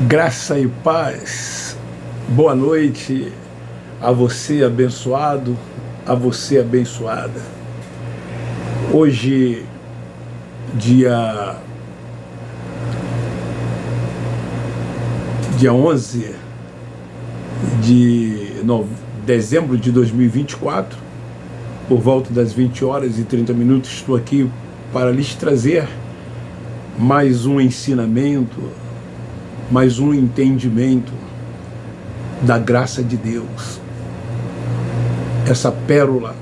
Graça e paz, boa noite a você abençoado, a você abençoada. Hoje, dia 11 de dezembro de 2024, por volta das 20 horas e 30 minutos, estou aqui para lhes trazer mais um ensinamento, mais um entendimento da graça de Deus. Essa pérola,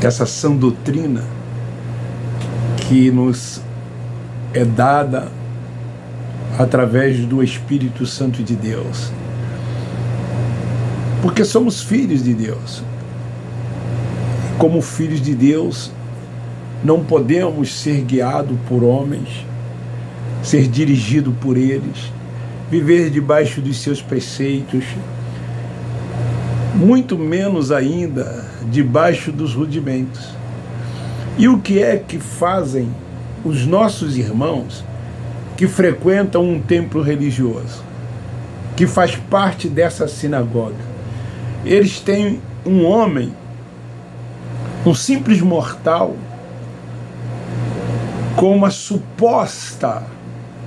essa sã doutrina que nos é dada através do Espírito Santo de Deus. Porque somos filhos de Deus. Como filhos de Deus, não podemos ser guiados por homens, ser dirigido por eles, viver debaixo dos seus preceitos, muito menos ainda debaixo dos rudimentos. E o que é que fazem os nossos irmãos que frequentam um templo religioso, que faz parte dessa sinagoga? Eles têm um homem, um simples mortal, com uma suposta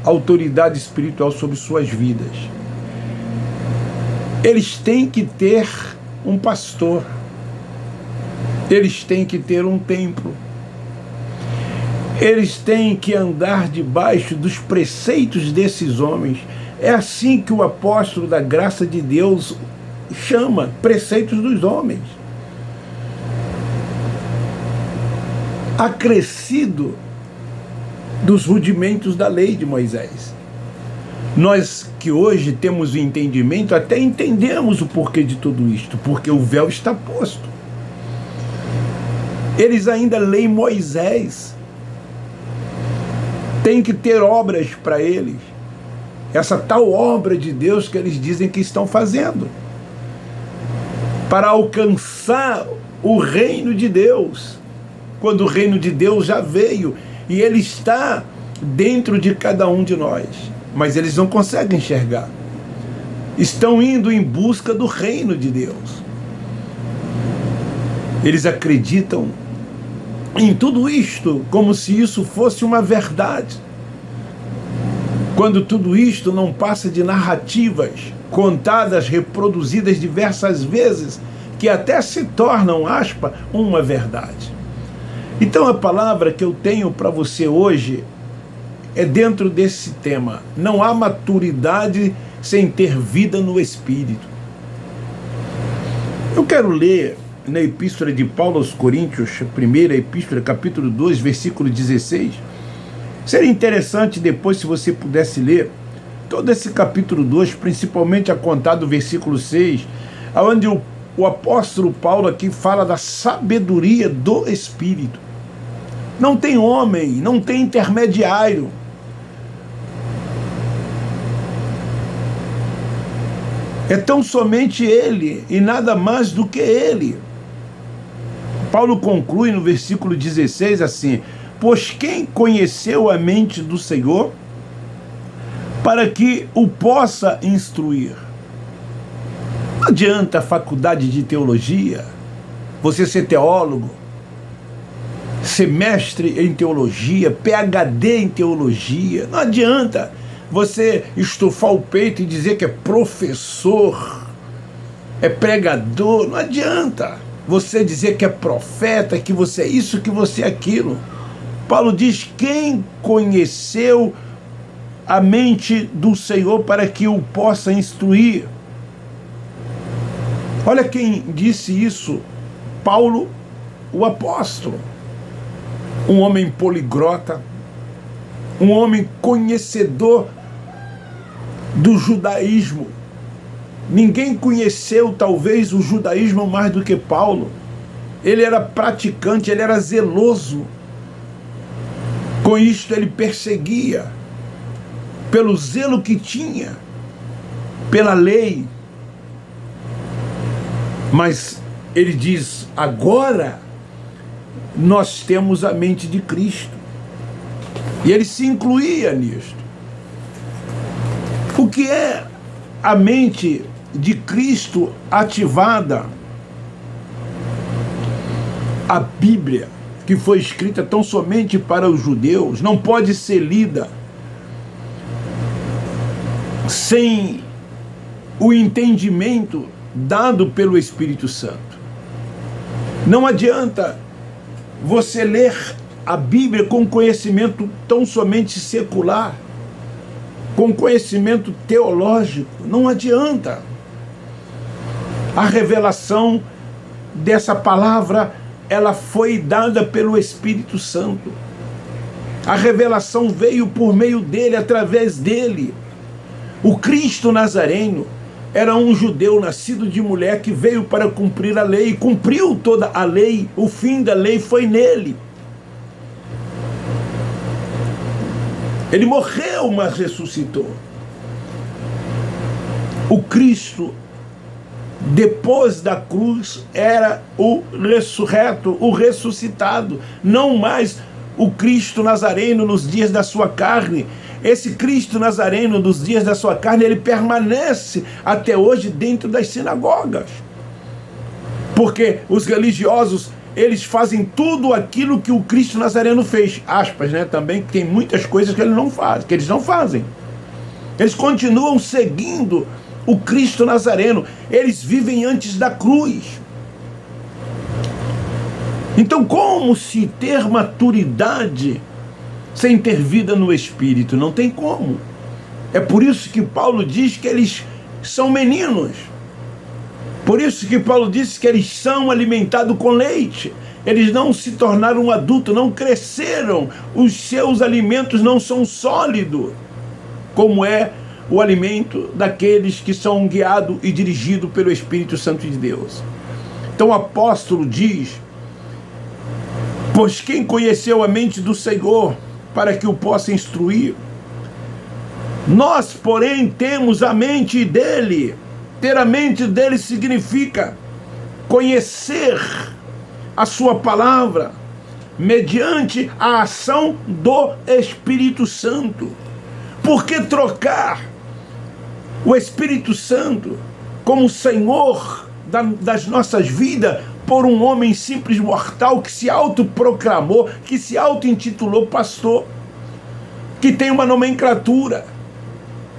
autoridade espiritual sobre suas vidas. Eles têm que ter um pastor, eles têm que ter um templo, eles têm que andar debaixo dos preceitos desses homens. É assim que o apóstolo da graça de Deus chama, preceitos dos homens. Acrescido dos rudimentos da lei de Moisés. Nós que hoje temos o entendimento, até entendemos o porquê de tudo isto, porque o véu está posto. Eles ainda leem Moisés. Tem que ter obras para eles. Essa tal obra de Deus que eles dizem que estão fazendo, para alcançar o reino de Deus, quando o reino de Deus já veio. E ele está dentro de cada um de nós, mas eles não conseguem enxergar. Estão indo em busca do reino de Deus. Eles acreditam em tudo isto como se isso fosse uma verdade, quando tudo isto não passa de narrativas contadas, reproduzidas diversas vezes, que até se tornam, aspas, uma verdade. Então a palavra que eu tenho para você hoje é dentro desse tema. Não há maturidade sem ter vida no Espírito. Eu quero ler na Epístola de Paulo aos Coríntios, primeira Epístola, capítulo 2, versículo 16. Seria interessante depois, se você pudesse ler todo esse capítulo 2, principalmente a contar do versículo 6, onde o apóstolo Paulo aqui fala da sabedoria do Espírito. Não tem homem, não tem intermediário. É tão somente ele e nada mais do que ele. Paulo conclui no versículo 16 assim: pois quem conheceu a mente do Senhor para que o possa instruir? Não adianta a faculdade de teologia, você ser teólogo, ser mestre em teologia, PhD em teologia. Não adianta você estufar o peito e dizer que é professor, é pregador. Não adianta você dizer que é profeta, que você é isso, que você é aquilo. Paulo diz: quem conheceu a mente do Senhor para que o possa instruir? Olha quem disse isso: Paulo, o apóstolo. Um homem poliglota, um homem conhecedor do judaísmo. Ninguém conheceu talvez o judaísmo mais do que Paulo. Ele era praticante, ele era zeloso. Com isto ele perseguia, pelo zelo que tinha, pela lei. Mas ele diz: agora nós temos a mente de Cristo. E ele se incluía nisto. O que é a mente de Cristo ativada? A Bíblia, que foi escrita tão somente para os judeus, não pode ser lida sem o entendimento dado pelo Espírito Santo. Não adianta você ler a Bíblia com conhecimento tão somente secular, com conhecimento teológico. Não adianta. A revelação dessa palavra, ela foi dada pelo Espírito Santo. A revelação veio por meio dele, através dele. O Cristo Nazareno era um judeu nascido de mulher que veio para cumprir a lei, cumpriu toda a lei, o fim da lei foi nele. Ele morreu, mas ressuscitou. O Cristo, depois da cruz, era o ressurreto, o ressuscitado, não mais o Cristo Nazareno nos dias da sua carne. Esse Cristo Nazareno dos dias da sua carne, ele permanece até hoje dentro das sinagogas. Porque os religiosos, eles fazem tudo aquilo que o Cristo Nazareno fez. Aspas, né? Também tem muitas coisas que eles não fazem. Eles continuam seguindo o Cristo Nazareno. Eles vivem antes da cruz. Então, como se ter maturidade sem ter vida no Espírito? Não tem como. É por isso que Paulo diz que eles são meninos. Por isso que Paulo disse que eles são alimentados com leite. Eles não se tornaram adultos, não cresceram. Os seus alimentos não são sólidos, como é o alimento daqueles que são guiados e dirigidos pelo Espírito Santo de Deus. Então o apóstolo diz: pois quem conheceu a mente do Senhor para que o possa instruir? Nós, porém, temos a mente dele. Ter a mente dele significa conhecer a sua palavra mediante a ação do Espírito Santo. Por que trocar o Espírito Santo como Senhor das nossas vidas por um homem simples mortal que se autoproclamou, que se auto-intitulou pastor, que tem uma nomenclatura?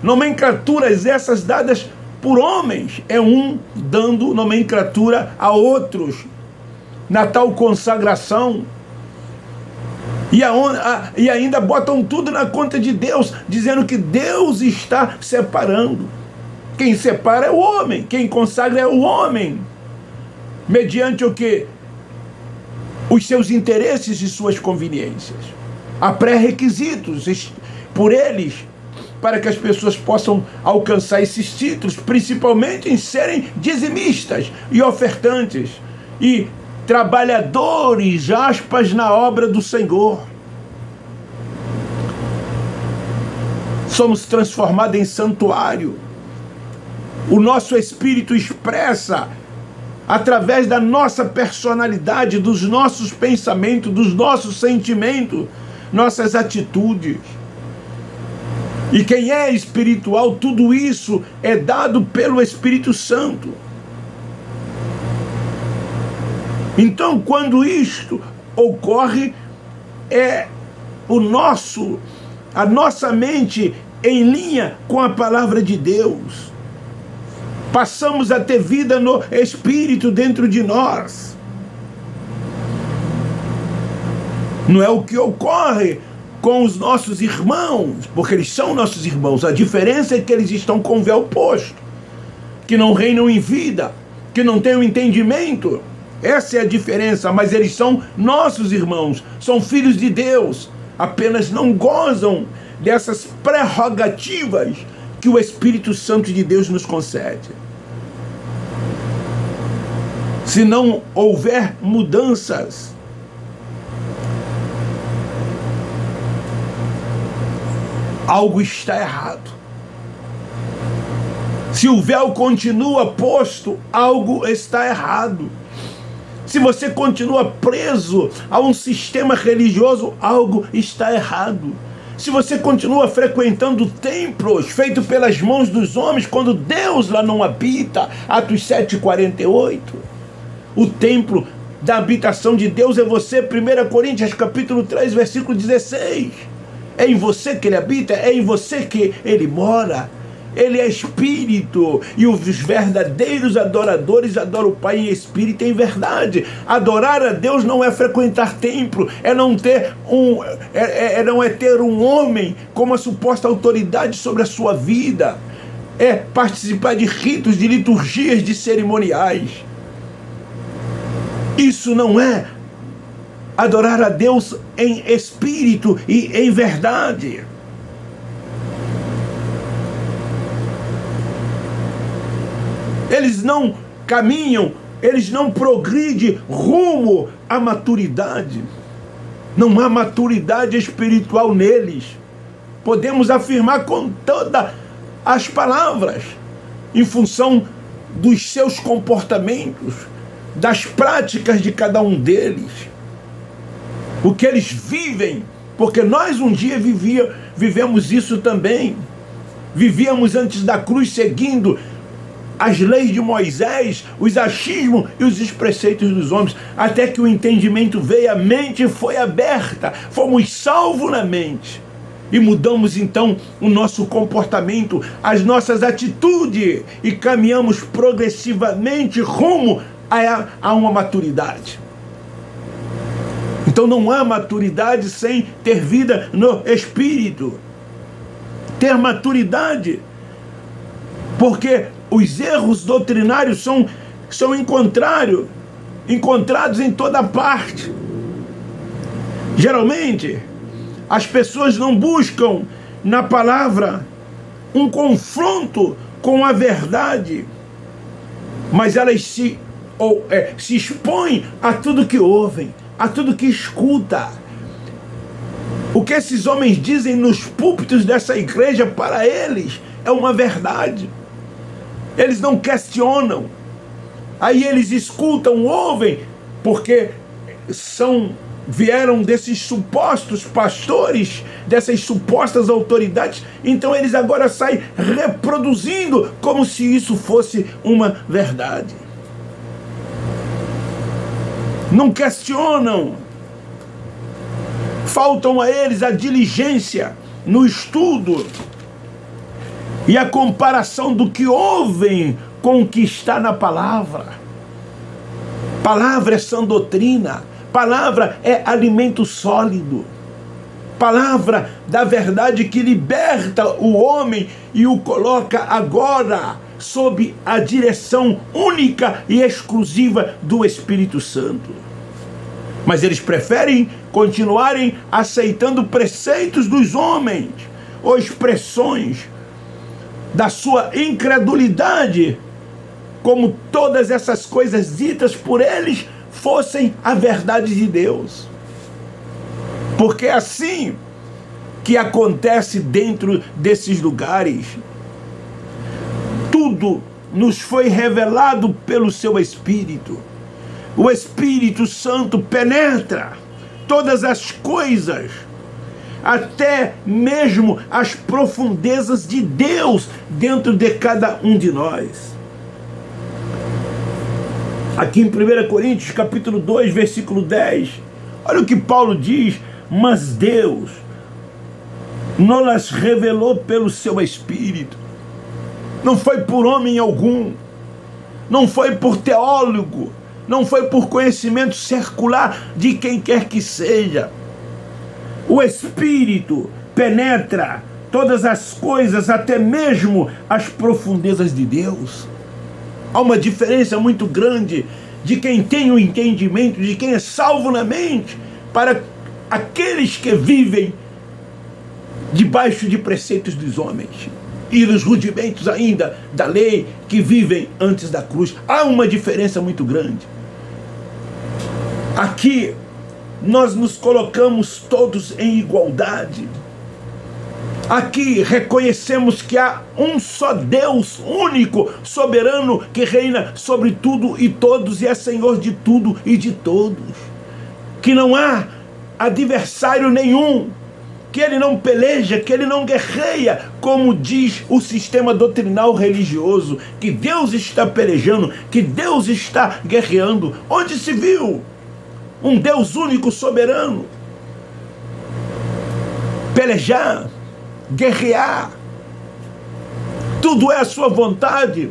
Nomenclaturas essas dadas por homens, é um dando nomenclatura a outros na tal consagração, e ainda botam tudo na conta de Deus, dizendo que Deus está separando. Quem separa é o homem, quem consagra é o homem, mediante o que? Os seus interesses e suas conveniências. Há pré-requisitos por eles, para que as pessoas possam alcançar esses títulos, principalmente em serem dizimistas e ofertantes e trabalhadores, aspas, na obra do Senhor. Somos transformados em santuário. O nosso espírito expressa, através da nossa personalidade, dos nossos pensamentos, dos nossos sentimentos, nossas atitudes. E quem é espiritual, tudo isso é dado pelo Espírito Santo. Então, quando isto ocorre, é a nossa mente em linha com a palavra de Deus. Passamos a ter vida no Espírito dentro de nós. Não é o que ocorre com os nossos irmãos, porque eles são nossos irmãos. A diferença é que eles estão com o véu posto, que não reinam em vida, que não têm o entendimento. Essa é a diferença, mas eles são nossos irmãos, são filhos de Deus, apenas não gozam dessas prerrogativas que o Espírito Santo de Deus nos concede. Se não houver mudanças, algo está errado. Se o véu continua posto, algo está errado. Se você continua preso a um sistema religioso, algo está errado. Se você continua frequentando templos feitos pelas mãos dos homens, quando Deus lá não habita, Atos 7,48. O templo da habitação de Deus é você, 1 Coríntios capítulo 3, versículo 16. É em você que ele habita, é em você que ele mora. Ele é espírito, e os verdadeiros adoradores adoram o Pai em espírito e em verdade. Adorar a Deus não é frequentar templo, não é ter um homem como a suposta autoridade sobre a sua vida, é participar de ritos, de liturgias, de cerimoniais. Isso não é adorar a Deus em espírito e em verdade. Eles não caminham, eles não progridem rumo à maturidade. Não há maturidade espiritual neles. Podemos afirmar com todas as palavras, em função dos seus comportamentos, das práticas de cada um deles, o que eles vivem, porque nós um dia vivemos isso também. Vivíamos antes da cruz seguindo as leis de Moisés, os achismos e os preceitos dos homens, até que o entendimento veio, a mente foi aberta, fomos salvos na mente, e mudamos então o nosso comportamento, as nossas atitudes, e caminhamos progressivamente rumo a uma maturidade. Então não há maturidade sem ter vida no Espírito. Ter maturidade, porque os erros doutrinários são encontrados em toda parte. Geralmente, as pessoas não buscam na palavra um confronto com a verdade, mas elas se expõem a tudo que ouvem, a tudo que escuta. O que esses homens dizem nos púlpitos dessa igreja, para eles, é uma verdade. Eles não questionam. Aí eles escutam, ouvem, porque vieram desses supostos pastores, dessas supostas autoridades. Então eles agora saem reproduzindo como se isso fosse uma verdade. Não questionam. Faltam a eles a diligência no estudo e a comparação do que ouvem com o que está na palavra. Palavra é sã doutrina. Palavra é alimento sólido. Palavra da verdade que liberta o homem e o coloca agora sob a direção única e exclusiva do Espírito Santo. Mas eles preferem continuarem aceitando preceitos dos homens ou expressões da sua incredulidade, como todas essas coisas ditas por eles fossem a verdade de Deus. Porque é assim que acontece dentro desses lugares. Tudo nos foi revelado pelo seu Espírito. O Espírito Santo penetra todas as coisas, até mesmo as profundezas de Deus dentro de cada um de nós. Aqui em 1 Coríntios capítulo 2, versículo 10, olha o que Paulo diz: mas Deus não las revelou pelo seu Espírito. Não foi por homem algum, não foi por teólogo, não foi por conhecimento circular de quem quer que seja. O Espírito penetra todas as coisas, até mesmo as profundezas de Deus. Há uma diferença muito grande de quem tem o entendimento, de quem é salvo na mente, para aqueles que vivem debaixo de preceitos dos homens e dos rudimentos ainda da lei, que vivem antes da cruz. Há uma diferença muito grande. Aqui nós nos colocamos todos em igualdade. Aqui reconhecemos que há um só Deus único, soberano, que reina sobre tudo e todos e é Senhor de tudo e de todos. Que não há adversário nenhum que ele não peleja, que ele não guerreia, como diz o sistema doutrinal religioso, que Deus está pelejando, que Deus está guerreando. Onde se viu um Deus único, soberano, pelejar, guerrear? Tudo é a sua vontade,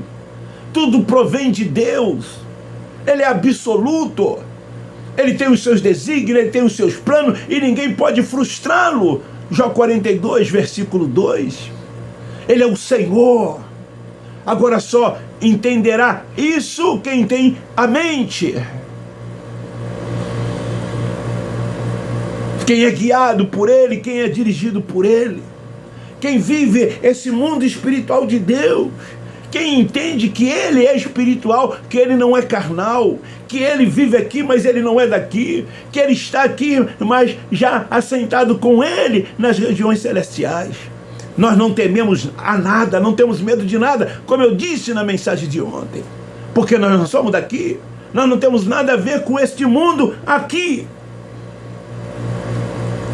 tudo provém de Deus, ele é absoluto. Ele tem os seus desígnios, ele tem os seus planos, e ninguém pode frustrá-lo. Jó 42, versículo 2. Ele é o Senhor. Agora só entenderá isso quem tem a mente. Quem é guiado por Ele, quem é dirigido por Ele. Quem vive esse mundo espiritual de Deus. Quem entende que Ele é espiritual, que Ele não é carnal, que Ele vive aqui, mas Ele não é daqui, que Ele está aqui, mas já assentado com Ele nas regiões celestiais. Nós não tememos a nada, não temos medo de nada, como eu disse na mensagem de ontem, porque nós não somos daqui, nós não temos nada a ver com este mundo aqui.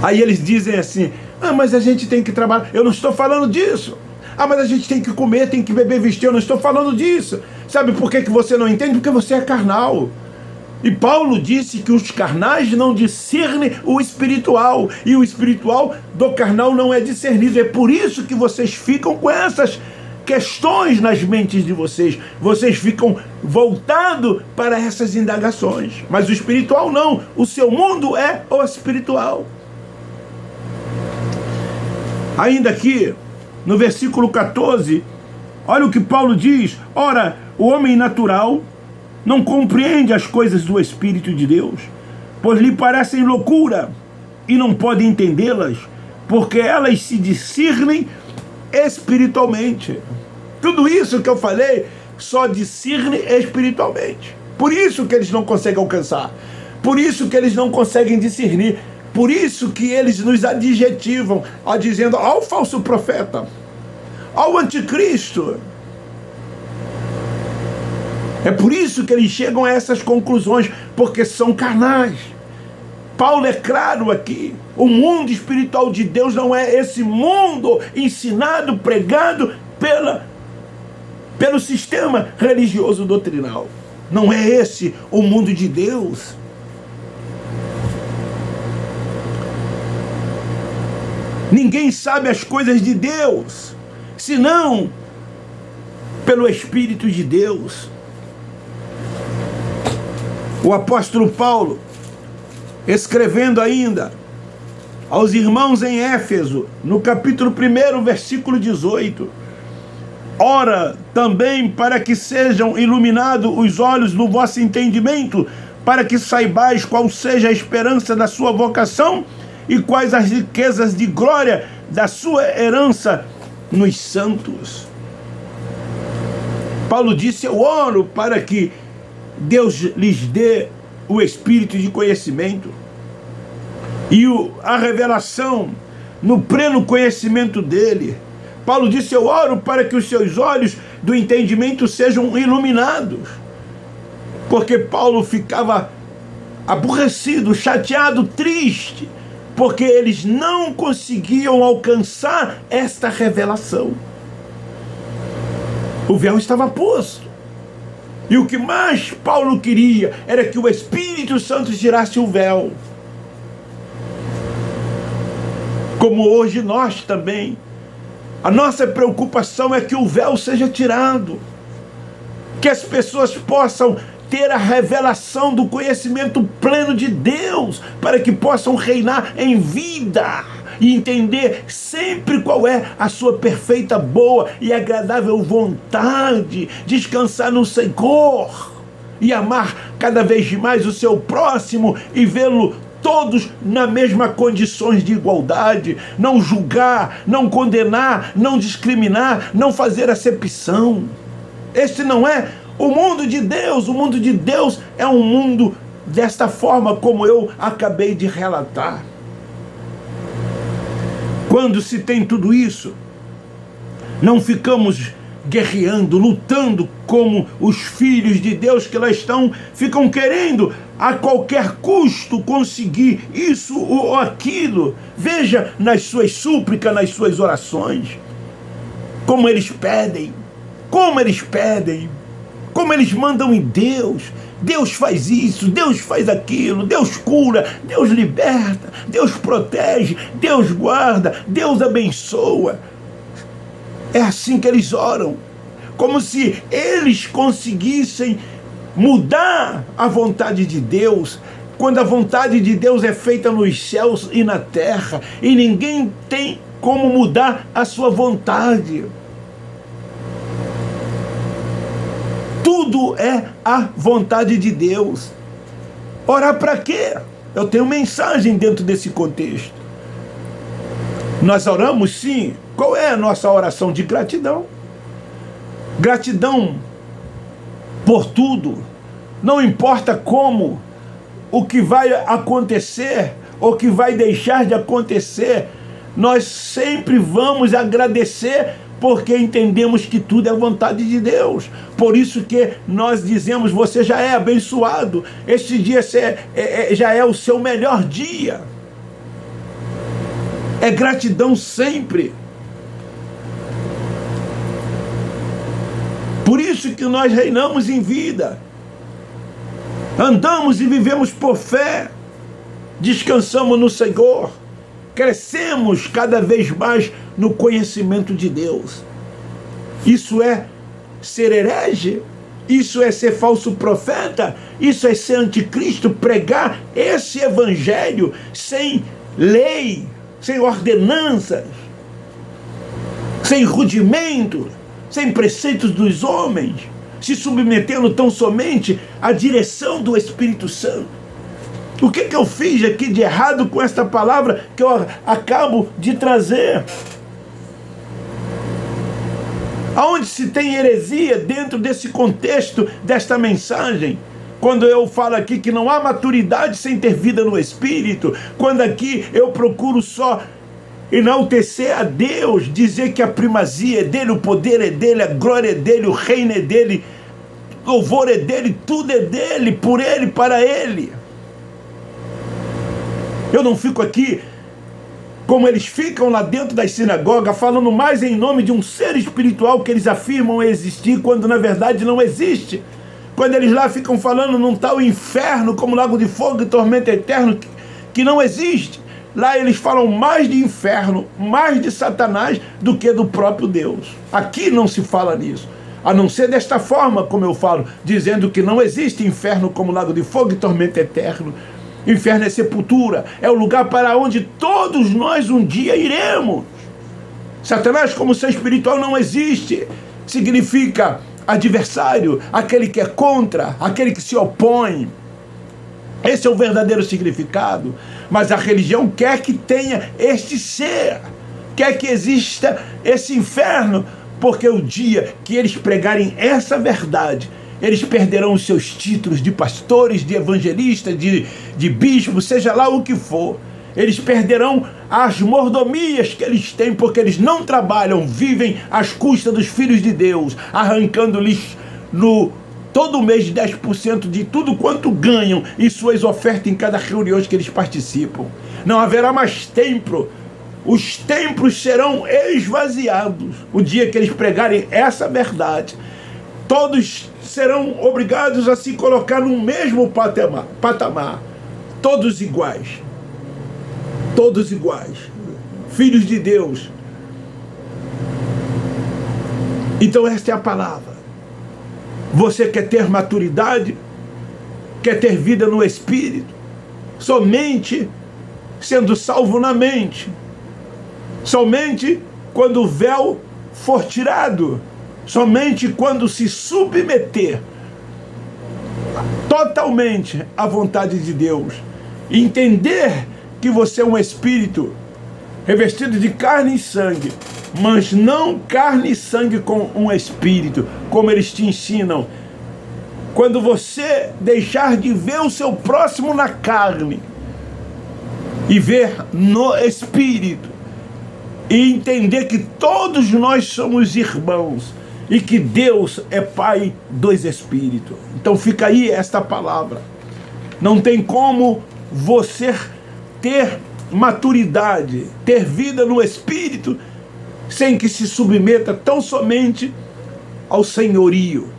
Aí eles dizem assim, mas a gente tem que trabalhar. Eu não estou falando disso. Mas a gente tem que comer, tem que beber, vestir. Eu não estou falando disso. Sabe por que você não entende? Porque você é carnal. E Paulo disse que os carnais não discernem o espiritual. E o espiritual do carnal não é discernido. É por isso que vocês ficam com essas questões nas mentes de vocês. Vocês ficam voltados para essas indagações. Mas o espiritual não. O seu mundo é o espiritual. Ainda aqui, no versículo 14, olha o que Paulo diz. Ora, o homem natural não compreende as coisas do Espírito de Deus, pois lhe parecem loucura, e não pode entendê-las, porque elas se discernem espiritualmente. Tudo isso que eu falei, só discerne espiritualmente. Por isso que eles não conseguem alcançar. Por isso que eles não conseguem discernir. Por isso que eles nos adjetivam, dizendo, ó o falso profeta, ó o anticristo. É por isso que eles chegam a essas conclusões, porque são carnais. Paulo é claro aqui, o mundo espiritual de Deus não é esse mundo ensinado, pregado pelo sistema religioso doutrinal. Não é esse o mundo de Deus. Ninguém sabe as coisas de Deus, senão pelo Espírito de Deus. O apóstolo Paulo, escrevendo ainda aos irmãos em Éfeso, no capítulo 1, versículo 18, ora também para que sejam iluminados os olhos do vosso entendimento, para que saibais qual seja a esperança da sua vocação, e quais as riquezas de glória da sua herança nos santos. Paulo disse, eu oro para que Deus lhes dê o espírito de conhecimento e a revelação no pleno conhecimento dele. Paulo disse, eu oro para que os seus olhos do entendimento sejam iluminados. Porque Paulo ficava aborrecido, chateado, triste, porque eles não conseguiam alcançar esta revelação. O véu estava posto. E o que mais Paulo queria era que o Espírito Santo tirasse o véu. Como hoje nós também. A nossa preocupação é que o véu seja tirado. Que as pessoas possam ter a revelação do conhecimento pleno de Deus, para que possam reinar em vida e entender sempre qual é a sua perfeita, boa e agradável vontade, descansar no Senhor e amar cada vez mais o seu próximo e vê-lo todos na mesma condições de igualdade, não julgar, não condenar, não discriminar, não fazer acepção. Este não é o mundo de Deus. O mundo de Deus é um mundo desta forma como eu acabei de relatar. Quando se tem tudo isso, não ficamos guerreando, lutando como os filhos de Deus que lá ficam querendo a qualquer custo conseguir isso ou aquilo. Veja nas suas súplicas, nas suas orações, como eles pedem, como eles mandam em Deus. Deus faz isso, Deus faz aquilo, Deus cura, Deus liberta, Deus protege, Deus guarda, Deus abençoa. É assim que eles oram, como se eles conseguissem mudar a vontade de Deus, quando a vontade de Deus é feita nos céus e na terra, e ninguém tem como mudar a sua vontade. Tudo é a vontade de Deus. Orar para quê? Eu tenho mensagem dentro desse contexto. Nós oramos sim. Qual é a nossa oração? De gratidão. Gratidão por tudo. Não importa como, o que vai acontecer, ou que vai deixar de acontecer, nós sempre vamos agradecer, porque entendemos que tudo é vontade de Deus. Por isso que nós dizemos, você já é abençoado, este dia já é o seu melhor dia. É gratidão sempre. Por isso que nós reinamos em vida. Andamos e vivemos por fé. Descansamos no Senhor. Crescemos cada vez mais no conhecimento de Deus. Isso é ser herege? Isso é ser falso profeta? Isso é ser anticristo? Pregar esse evangelho sem lei, sem ordenanças, sem rudimento, sem preceitos dos homens, se submetendo tão somente à direção do Espírito Santo. O que eu fiz aqui de errado com esta palavra que eu acabo de trazer? Aonde se tem heresia dentro desse contexto desta mensagem? Quando eu falo aqui que não há maturidade sem ter vida no Espírito, quando aqui eu procuro só enaltecer a Deus, dizer que a primazia é dele, o poder é dele, a glória é dele, o reino é dele, o louvor é dele, tudo é dele, por ele, para ele. Eu não fico aqui como eles ficam lá dentro das sinagogas, falando mais em nome de um ser espiritual que eles afirmam existir, quando na verdade não existe. Quando eles lá ficam falando num tal inferno como lago de fogo e tormento eterno que não existe. Lá eles falam mais de inferno, mais de Satanás do que do próprio Deus. Aqui não se fala nisso. A não ser desta forma, como eu falo, dizendo que não existe inferno como lago de fogo e tormento eterno. Inferno é sepultura, é o lugar para onde todos nós um dia iremos. Satanás, como ser espiritual, não existe. Significa adversário, aquele que é contra, aquele que se opõe. Esse é o verdadeiro significado. Mas a religião quer que tenha este ser, quer que exista esse inferno, porque o dia que eles pregarem essa verdade, eles perderão os seus títulos de pastores, de evangelistas, de bispos, seja lá o que for. Eles perderão as mordomias que eles têm, porque eles não trabalham, vivem às custas dos filhos de Deus, arrancando-lhes todo mês 10% de tudo quanto ganham e suas ofertas em cada reunião que eles participam. Não haverá mais templo. Os templos serão esvaziados o dia que eles pregarem essa verdade. Todos serão obrigados a se colocar no mesmo patamar. Todos iguais. Todos iguais. Filhos de Deus. Então esta é a palavra. Você quer ter maturidade? Quer ter vida no Espírito? Somente sendo salvo na mente. Somente quando o véu for tirado. Somente quando se submeter totalmente à vontade de Deus. Entender que você é um espírito revestido de carne e sangue, mas não carne e sangue com um espírito, como eles te ensinam. Quando você deixar de ver o seu próximo na carne e ver no espírito, e entender que todos nós somos irmãos, e que Deus é Pai dos Espíritos. Então fica aí esta palavra. Não tem como você ter maturidade, ter vida no Espírito, sem que se submeta tão somente ao senhorio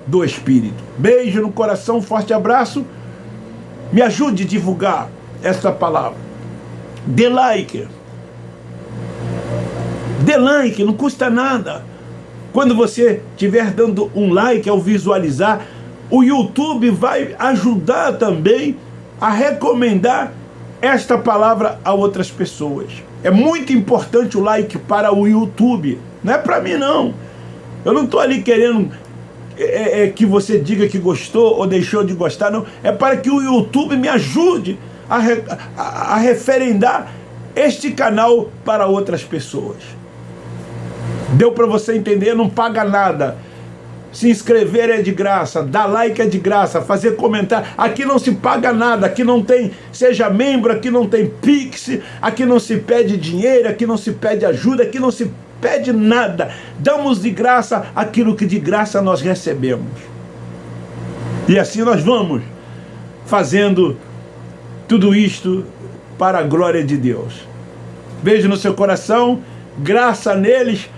do Espírito. Beijo no coração, forte abraço. Me ajude a divulgar esta palavra. Dê like. Dê like, não custa nada. Quando você estiver dando um like ao visualizar, o YouTube vai ajudar também a recomendar esta palavra a outras pessoas. É muito importante o like para o YouTube. Não é para mim, não. Eu não estou ali querendo que você diga que gostou ou deixou de gostar, não. É para que o YouTube me ajude a referendar este canal para outras pessoas. Deu para você entender? Não paga nada. Se inscrever é de graça, dar like é de graça, fazer comentário. Aqui não se paga nada, aqui não tem, seja membro, aqui não tem Pix, aqui não se pede dinheiro, aqui não se pede ajuda, aqui não se pede nada. Damos de graça aquilo que de graça nós recebemos. E assim nós vamos fazendo tudo isto para a glória de Deus. Beijo no seu coração, graça neles.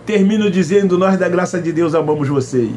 Termino dizendo, nós da graça de Deus amamos vocês.